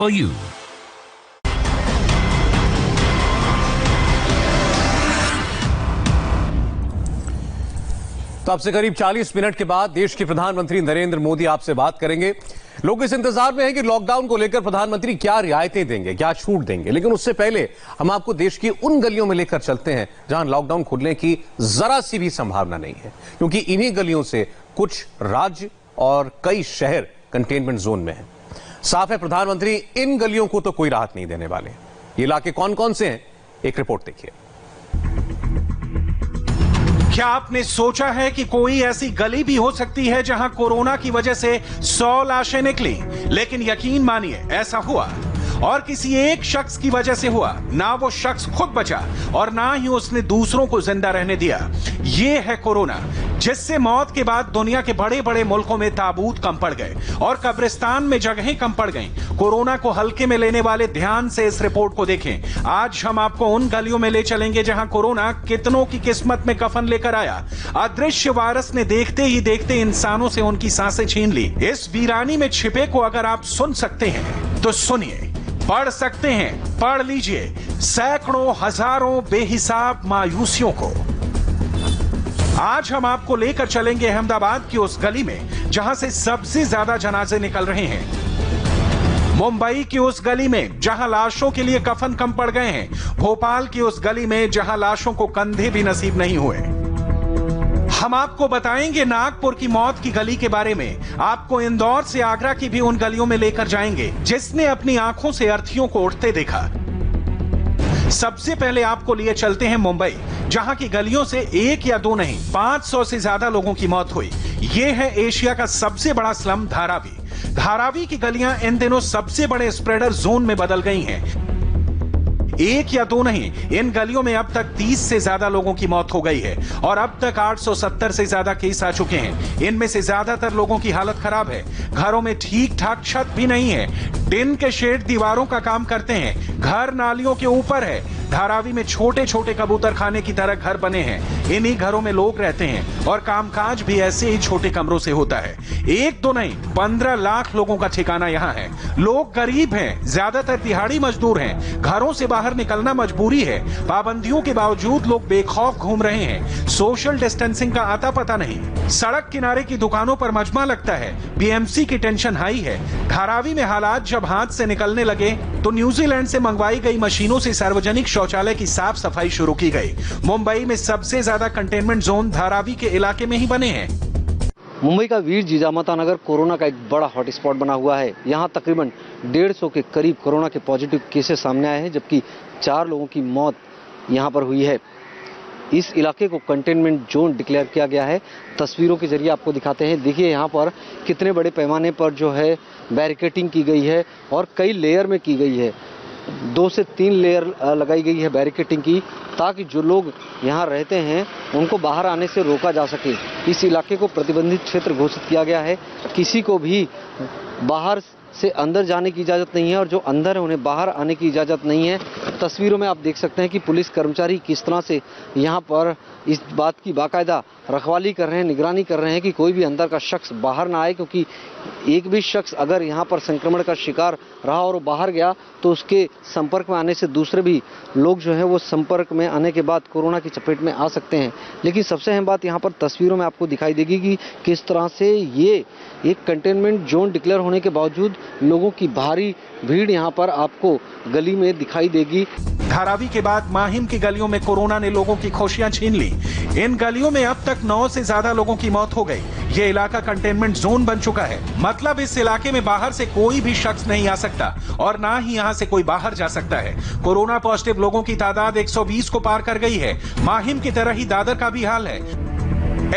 for you. तो आपसे करीब 40 मिनट के बाद देश के प्रधानमंत्री नरेंद्र मोदी आपसे बात करेंगे। लोग इस इंतजार में हैं कि लॉकडाउन को लेकर प्रधानमंत्री क्या रियायतें देंगे, क्या छूट देंगे। लेकिन उससे पहले हम आपको देश की उन गलियों में लेकर चलते हैं जहां लॉकडाउन खुलने की जरा सी भी संभावना नहीं है, क्योंकि इन्हीं गलियों से कुछ राज्य और कई शहर कंटेनमेंट जोन में हैं। साफ है प्रधानमंत्री इन गलियों को तो कोई राहत नहीं देने वाले। ये इलाके कौन कौन से हैं, एक रिपोर्ट देखिए। क्या आपने सोचा है कि कोई ऐसी गली भी हो सकती है जहां कोरोना की वजह से 100 लाशें निकली? लेकिन यकीन मानिए ऐसा हुआ, और किसी एक शख्स की वजह से हुआ। ना वो शख्स खुद बचा और ना ही उसने दूसरों को जिंदा रहने दिया। ये है कोरोना, जिससे मौत के बाद दुनिया के बड़े बड़े मुल्कों में ताबूत कम पड़ गए और कब्रिस्तान में जगहें कम पड़ गईं। कोरोना को हल्के में लेने वाले ध्यान से इस रिपोर्ट को देखें। आज हम आपको उन गलियों में ले चलेंगे जहां कोरोना कितनों की किस्मत में कफन लेकर आया। अदृश्य वायरस ने देखते ही देखते इंसानों से उनकी सांसें छीन ली। इस वीरानी में छिपे को अगर आप सुन सकते हैं तो सुनिए, पढ़ सकते हैं पढ़ लीजिए सैकड़ों हजारों बेहिसाब मायूसियों को। आज हम आपको लेकर चलेंगे अहमदाबाद की उस गली में जहां से सबसे ज्यादा जनाजे निकल रहे हैं, मुंबई की उस गली में जहां लाशों के लिए कफन कम पड़ गए हैं, भोपाल की उस गली में जहां लाशों को कंधे भी नसीब नहीं हुए। हम आपको बताएंगे नागपुर की मौत की गली के बारे में। आपको इंदौर से आगरा की भी उन गलियों में लेकर जाएंगे जिसने अपनी आंखों से अर्थियों को उठते देखा। सबसे पहले आपको लिए चलते हैं मुंबई, जहां की गलियों से एक या दो नहीं 500 से ज्यादा लोगों की मौत हुई। यह है एशिया का सबसे बड़ा स्लम धारावी। धारावी की गलियां इन दिनों सबसे बड़े स्प्रेडर जोन में बदल गई हैं। एक या दो नहीं, इन गलियों में अब तक 30 से ज्यादा लोगों की मौत हो गई है और अब तक 870 से ज्यादा केस आ चुके हैं। इनमें से ज्यादातर लोगों की हालत खराब है। घरों में ठीक ठाक छत भी नहीं है। टिन के शेड दीवारों का काम करते हैं। घर नालियों के ऊपर है। धारावी में छोटे छोटे कबूतर खाने की तरह घर बने हैं। इन्हीं घरों में लोग रहते हैं और कामकाज भी ऐसे ही छोटे कमरों से होता है। एक दो नहीं 15 लाख लोगों का ठिकाना यहाँ है। लोग गरीब हैं, ज्यादातर दिहाड़ी मजदूर हैं। घरों से बाहर निकलना मजबूरी है। पाबंदियों के बावजूद लोग बेखौफ घूम रहे हैं। सोशल डिस्टेंसिंग का आता पता नहीं। सड़क किनारे की दुकानों पर मजमा लगता है। बीएमसी की टेंशन हाई है। धारावी में हालात जब हाथ से निकलने लगे तो न्यूजीलैंड से मंगवाई गई मशीनों से सार्वजनिक शौचालय की साफ सफाई शुरू की गई। मुंबई में सबसे ज्यादा कंटेनमेंट जोन धारावी के इलाके में ही बने हैं। मुंबई का वीर जिजामाता नगर कोरोना का एक बड़ा हॉटस्पॉट बना हुआ है। यहाँ तकरीबन 150 के करीब कोरोना के पॉजिटिव केसेस सामने आए हैं, जबकि 4 लोगों की मौत यहाँ पर हुई है। इस इलाके को कंटेनमेंट जोन डिक्लेयर किया गया है। तस्वीरों के जरिए आपको दिखाते हैं। देखिए यहाँ पर कितने बड़े पैमाने पर जो है बैरिकेडिंग की गई है और कई लेयर में की गई है। 2 से 3 लेयर लगाई गई है बैरिकेडिंग की, ताकि जो लोग यहाँ रहते हैं उनको बाहर आने से रोका जा सके। इस इलाके को प्रतिबंधित क्षेत्र घोषित किया गया है। किसी को भी बाहर से अंदर जाने की इजाज़त नहीं है और जो अंदर है उन्हें बाहर आने की इजाज़त नहीं है। तस्वीरों में आप देख सकते हैं कि पुलिस कर्मचारी किस तरह से यहाँ पर इस बात की बाकायदा रखवाली कर रहे हैं, निगरानी कर रहे हैं कि कोई भी अंदर का शख्स बाहर ना आए, क्योंकि एक भी शख्स अगर यहाँ पर संक्रमण का शिकार रहा और वो बाहर गया तो उसके संपर्क में आने से दूसरे भी लोग जो है वो संपर्क में आने के बाद कोरोना की चपेट में आ सकते हैं। लेकिन सबसे अहम बात यहाँ पर तस्वीरों में आपको दिखाई देगी कि किस तरह से ये एक कंटेनमेंट जोन डिक्लेयर होने के बावजूद लोगों की भारी भीड़ यहाँ पर आपको गली में दिखाई देगी। धारावी के बाद माहिम की गलियों में कोरोना ने लोगों की खुशियां छीन ली। इन गलियों में अब तक 9 से ज्यादा लोगों की मौत हो गई। ये इलाका कंटेनमेंट जोन बन चुका है। मतलब इस इलाके में बाहर से कोई भी शख्स नहीं आ सकता और ना ही यहाँ से कोई बाहर जा सकता है। कोरोना पॉजिटिव लोगों की तादाद 120 को पार कर गई है। माहिम की तरह ही दादर का भी हाल है।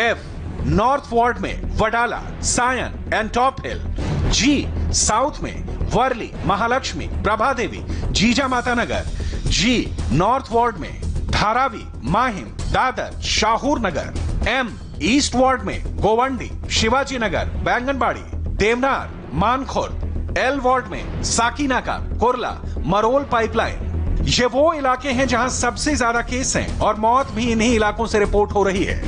एफ नॉर्थ वार्ड में Wadala, Sion Antop Hill. G south में वर्ली, महालक्ष्मी, प्रभा देवी, जीजा माता नगर। जी नॉर्थ वार्ड में धारावी, माहिम, दादर, शाहूर नगर। एम ईस्ट वार्ड में गोवंडी, शिवाजी नगर, बैंगनबाड़ी, देवनार, मानखुर्द। एल वार्ड में साकीनाका, कुर्ला, मरोल पाइपलाइन। ये वो इलाके हैं जहां सबसे ज्यादा केस हैं और मौत भी इन्हीं इलाकों से रिपोर्ट हो रही है।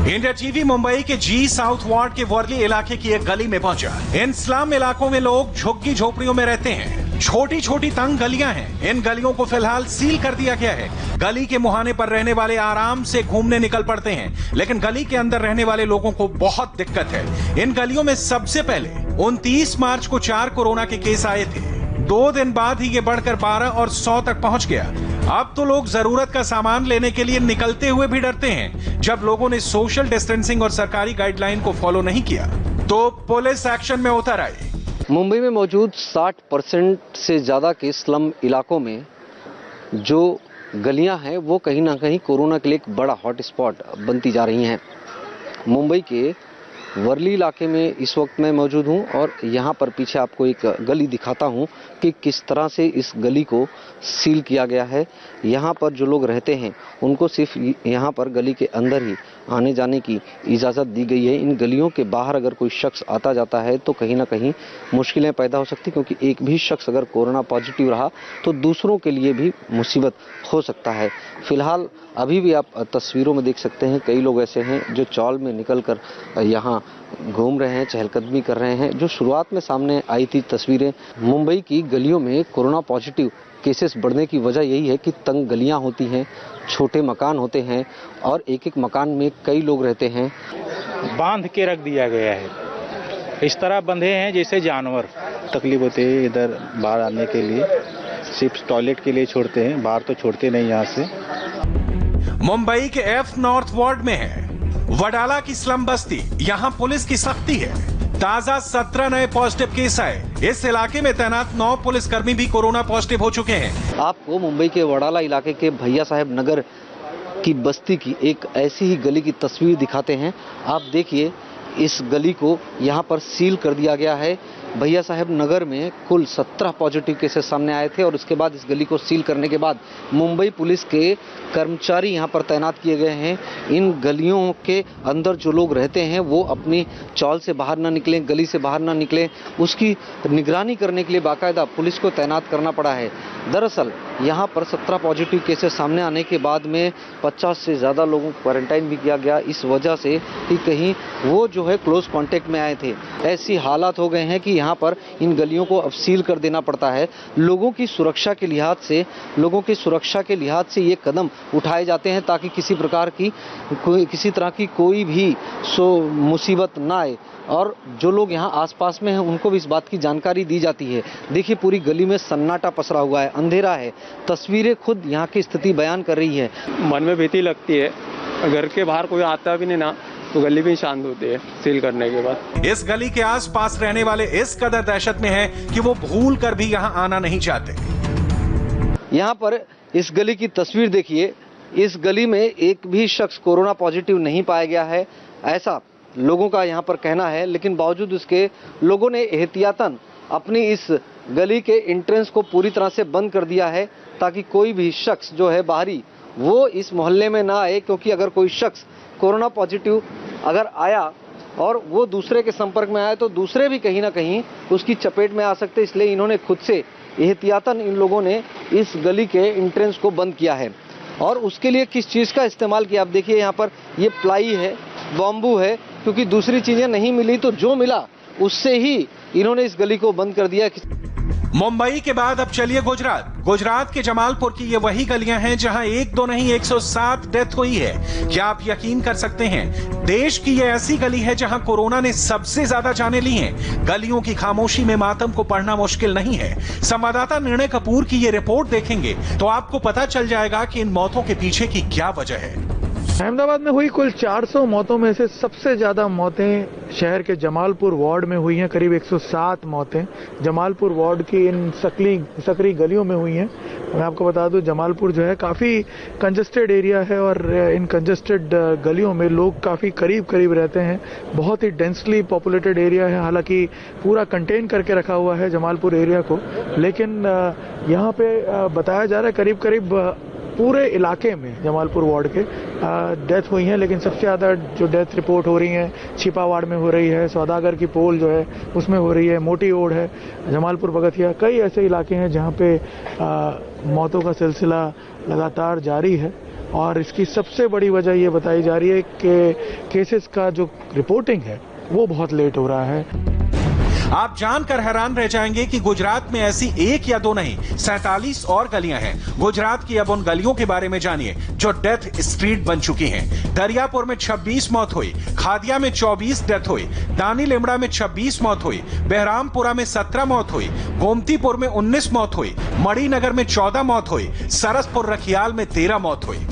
इंडिया टीवी मुंबई के जी साउथ वार्ड के वर्ली इलाके की एक गली में पहुंचा। इन स्लम इलाकों में लोग झुग्गी झोपड़ियों में रहते हैं। छोटी छोटी तंग गलियां हैं। इन गलियों को फिलहाल सील कर दिया गया है। गली के मुहाने पर रहने वाले आराम से घूमने निकल पड़ते हैं, लेकिन गली के अंदर रहने वाले लोगों को बहुत दिक्कत है। इन गलियों में सबसे पहले 29 मार्च को 4 कोरोना के केस आए थे। 2 दिन बाद ही ये बढ़कर 12 और 100 तक पहुंच गया। अब तो लोग जरूरत का सामान लेने के लिए निकलते हुए भी डरते हैं। जब लोगों ने सोशल डिस्टेंसिंग और सरकारी गाइडलाइन को फॉलो नहीं किया तो पुलिस एक्शन में उतर आई। मुंबई में मौजूद 60% से ज़्यादा के स्लम इलाकों में जो गलियां हैं वो कहीं ना कहीं कोरोना के लिए एक बड़ा हॉटस्पॉट बनती जा रही हैं। मुंबई के वर्ली इलाके में इस वक्त मैं मौजूद हूं और यहां पर पीछे आपको एक गली दिखाता हूं कि किस तरह से इस गली को सील किया गया है। यहां पर जो लोग रहते हैं उनको सिर्फ यहां पर गली के अंदर ही आने जाने की इजाज़त दी गई है। इन गलियों के बाहर अगर कोई शख्स आता जाता है तो कहीं ना कहीं मुश्किलें पैदा हो सकती, क्योंकि एक भी शख्स अगर कोरोना पॉजिटिव रहा तो दूसरों के लिए भी मुसीबत हो सकता है। फिलहाल अभी भी आप तस्वीरों में देख सकते हैं कई लोग ऐसे हैं जो चौल में निकलकर यहाँ घूम रहे हैं, चहलकदमी कर रहे हैं। जो शुरुआत में सामने आई थी तस्वीरें, मुंबई की गलियों में कोरोना पॉजिटिव केसेस बढ़ने की वजह यही है कि तंग गलियां होती हैं, छोटे मकान होते हैं और एक एक मकान में कई लोग रहते हैं। बांध के रख दिया गया है, इस तरह बंधे हैं जैसे जानवर। तकलीफ होती है इधर बाहर आने के लिए, सिर्फ टॉयलेट के लिए छोड़ते हैं, बाहर तो छोड़ते नहीं यहाँ से। मुंबई के एफ नॉर्थ वार्ड में है वडाला की स्लम बस्ती। यहाँ पुलिस की सख्ती है। ताजा 17 नए पॉजिटिव केस आए। इस इलाके में तैनात 9 पुलिसकर्मी भी कोरोना पॉजिटिव हो चुके हैं। आपको मुंबई के वडाला इलाके के भैया साहब नगर की बस्ती की एक ऐसी ही गली की तस्वीर दिखाते हैं। आप देखिए, इस गली को यहाँ पर सील कर दिया गया है। भैया साहब नगर में कुल 17 पॉजिटिव केसेस सामने आए थे और उसके बाद इस गली को सील करने के बाद मुंबई पुलिस के कर्मचारी यहाँ पर तैनात किए गए हैं। इन गलियों के अंदर जो लोग रहते हैं वो अपनी चौल से बाहर ना निकलें, गली से बाहर ना निकलें, उसकी निगरानी करने के लिए बाकायदा पुलिस को तैनात करना पड़ा है। दरअसल यहाँ पर 17 पॉजिटिव केसेस सामने आने के बाद में 50 से ज़्यादा लोगों को क्वारंटाइन भी किया गया, इस वजह से कि कहीं वो जो है क्लोज कॉन्टेक्ट में आए थे। ऐसी हालात हो गए हैं कि यहाँ पर इन गलियों को अब सील कर देना पड़ता है। लोगों की सुरक्षा के लिहाज से ये कदम उठाए जाते हैं ताकि किसी तरह की कोई भी मुसीबत ना आए और जो लोग यहाँ आसपास में हैं उनको भी इस बात की जानकारी दी जाती है। देखिए, पूरी गली में सन्नाटा पसरा हुआ है, अंधेरा है। तस्वीरें खुद यहाँ की स्थिति बयान कर रही है। मन में भीति लगती है, घर के बाहर कोई आता भी नहीं ना तो गली भी शांत होती है सील करने के बाद। इस गली के आसपास रहने वाले इस कदर दहशत में है कि वो भूल कर भी यहाँ आना नहीं चाहते। यहाँ पर इस गली की तस्वीर देखिए, इस गली में एक भी शख्स कोरोना पॉजिटिव नहीं पाया गया है, ऐसा लोगों का यहाँ पर कहना है। लेकिन बावजूद उसके लोगों ने एहतियातन अपनी इस गली के एंट्रेंस को पूरी तरह से बंद कर दिया है ताकि कोई भी शख्स जो है बाहरी वो इस मोहल्ले में ना आए, क्योंकि अगर कोई शख्स कोरोना पॉजिटिव अगर आया और वो दूसरे के संपर्क में आया तो दूसरे भी कहीं ना कहीं उसकी चपेट में आ सकते। इसलिए इन्होंने खुद से एहतियातन इन लोगों ने इस गली के एंट्रेंस को बंद किया है। और उसके लिए किस चीज़ का इस्तेमाल किया, आप देखिए यहाँ पर ये प्लाई है, बॉम्बू है, क्योंकि दूसरी चीज़ें नहीं मिली तो जो मिला उससे ही इन्होंने इस गली को बंद कर दिया। मुंबई के बाद अब चलिए गुजरात के जमालपुर की ये वही गलियां हैं जहां 1-2 नहीं 107 डेथ हुई है। क्या आप यकीन कर सकते हैं, देश की ये ऐसी गली है जहां कोरोना ने सबसे ज्यादा जानें ली हैं। गलियों की खामोशी में मातम को पढ़ना मुश्किल नहीं है। संवाददाता निर्णय कपूर की ये रिपोर्ट देखेंगे तो आपको पता चल जाएगा कि इन मौतों के पीछे की क्या वजह है। अहमदाबाद में हुई कुल 400 मौतों में से सबसे ज्यादा मौतें शहर के जमालपुर वार्ड में हुई हैं। करीब 107 मौतें जमालपुर वार्ड की इन सकरी गलियों में हुई हैं। मैं आपको बता दूं, जमालपुर जो है काफ़ी कंजस्टेड एरिया है और इन कंजस्टेड गलियों में लोग काफ़ी करीब रहते हैं। बहुत ही डेंसली पॉपुलेटेड एरिया है, हालांकि पूरा कंटेन करके रखा हुआ है जमालपुर एरिया को। लेकिन यहाँ पे बताया जा रहा है करीब पूरे इलाके में जमालपुर वार्ड के डेथ हुई हैं। लेकिन सबसे ज़्यादा जो डेथ रिपोर्ट हो रही हैं छिपा वार्ड में हो रही है, सौदागर की पोल जो है उसमें हो रही है, मोटी ओड है, जमालपुर बगतिया, कई ऐसे इलाके हैं जहाँ पे मौतों का सिलसिला लगातार जारी है। और इसकी सबसे बड़ी वजह ये बताई जा रही है कि केसेस का जो रिपोर्टिंग है वो बहुत लेट हो रहा है। आप जानकर हैरान रह जाएंगे कि गुजरात में ऐसी एक या दो नहीं 47 और गलियां हैं। गुजरात की अब उन गलियों के बारे में जानिए जो डेथ स्ट्रीट बन चुकी हैं। दरियापुर में 26 मौत हुई, खादिया में 24 डेथ हुई, दानी लिमड़ा में 26 मौत हुई, बहरामपुरा में 17 मौत हुई, गोमतीपुर में 19 मौत हुई, मणिनगर में 14 मौत हुई, सरसपुर रखियाल में 13 मौत हुई।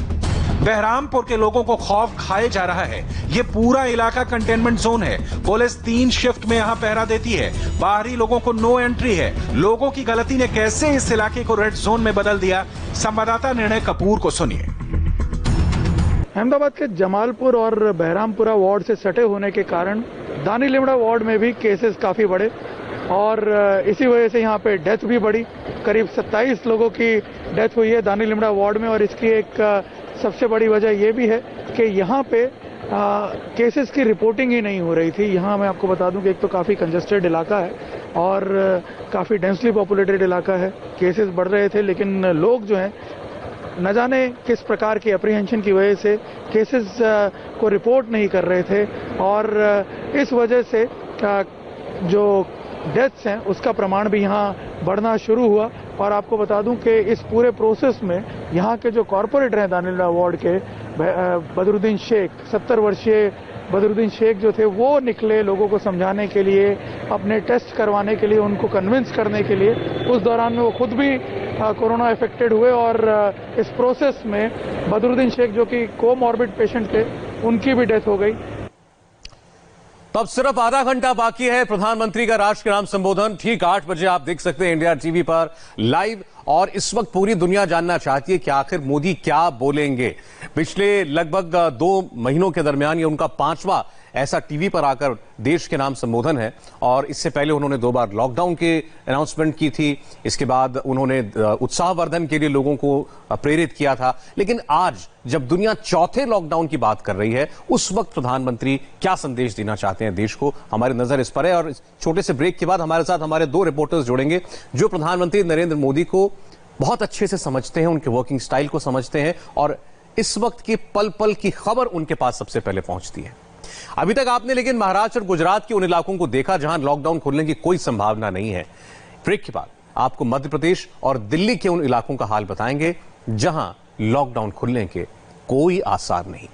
बहरामपुर के लोगों को खौफ खाए जा रहा है। ये पूरा इलाका कंटेनमेंट जोन है। पुलिस 3 शिफ्ट में यहां पहरा देती है। बाहरी लोगों को नो एंट्री है। लोगों की गलती ने कैसे इस इलाके को रेड जोन में बदल दिया, संवाददाता निर्णय कपूर को सुनिए। अहमदाबाद के जमालपुर और बहरामपुरा वार्ड से सटे होने के कारण दानी लिमड़ा वार्ड में भी केसेस काफी बढ़े और इसी वजह से यहाँ पे डेथ भी बढ़ी। करीब 27 लोगों की डेथ हुई है दानी लिमड़ा वार्ड में और इसकी एक सबसे बड़ी वजह यह भी है कि यहाँ पे केसेस की रिपोर्टिंग ही नहीं हो रही थी। यहाँ मैं आपको बता दूं कि एक तो काफ़ी कंजस्टेड इलाका है और काफ़ी डेंसली पॉपुलेटेड इलाका है। केसेस बढ़ रहे थे लेकिन लोग जो हैं न जाने किस प्रकार की अप्रीहेंशन की वजह से केसेस को रिपोर्ट नहीं कर रहे थे और इस वजह से जो डेथ्स हैं उसका प्रमाण भी यहाँ बढ़ना शुरू हुआ। और आपको बता दूं कि इस पूरे प्रोसेस में यहाँ के जो कॉरपोरेटर हैं दानी लिमड़ा वार्ड के बदरुद्दीन शेख, 70 वर्षीय बदरुद्दीन शेख जो थे वो निकले लोगों को समझाने के लिए, अपने टेस्ट करवाने के लिए, उनको कन्विंस करने के लिए। उस दौरान में वो खुद भी कोरोना इफेक्टेड हुए और इस प्रोसेस में बदरुद्दीन शेख जो कि कोमॉर्बिड पेशेंट थे उनकी भी डेथ हो गई। तब सिर्फ आधा घंटा बाकी है प्रधानमंत्री का राष्ट्र के नाम संबोधन। ठीक 8 बजे आप देख सकते हैं इंडिया टीवी पर लाइव। और इस वक्त पूरी दुनिया जानना चाहती है कि आखिर मोदी क्या बोलेंगे। पिछले लगभग 2 महीनों के दरमियान ये उनका 5वां ऐसा टीवी पर आकर देश के नाम संबोधन है और इससे पहले उन्होंने 2 बार लॉकडाउन के अनाउंसमेंट की थी। इसके बाद उन्होंने उत्साहवर्धन के लिए लोगों को प्रेरित किया था। लेकिन आज जब दुनिया चौथे लॉकडाउन की बात कर रही है उस वक्त प्रधानमंत्री क्या संदेश देना चाहते हैं देश को, हमारी नजर इस पर है। और छोटे से ब्रेक के बाद हमारे साथ हमारे 2 रिपोर्टर्स जुड़ेंगे जो प्रधानमंत्री नरेंद्र मोदी को बहुत अच्छे से समझते हैं, उनके वर्किंग स्टाइल को समझते हैं और इस वक्त की पल पल की खबर उनके पास सबसे पहले पहुंचती है। अभी तक आपने लेकिन महाराष्ट्र और गुजरात के उन इलाकों को देखा जहां लॉकडाउन खोलने की कोई संभावना नहीं है। ब्रेक के बाद आपको मध्य प्रदेश और दिल्ली के उन इलाकों का हाल बताएंगे जहां लॉकडाउन खुलने के कोई आसार नहीं।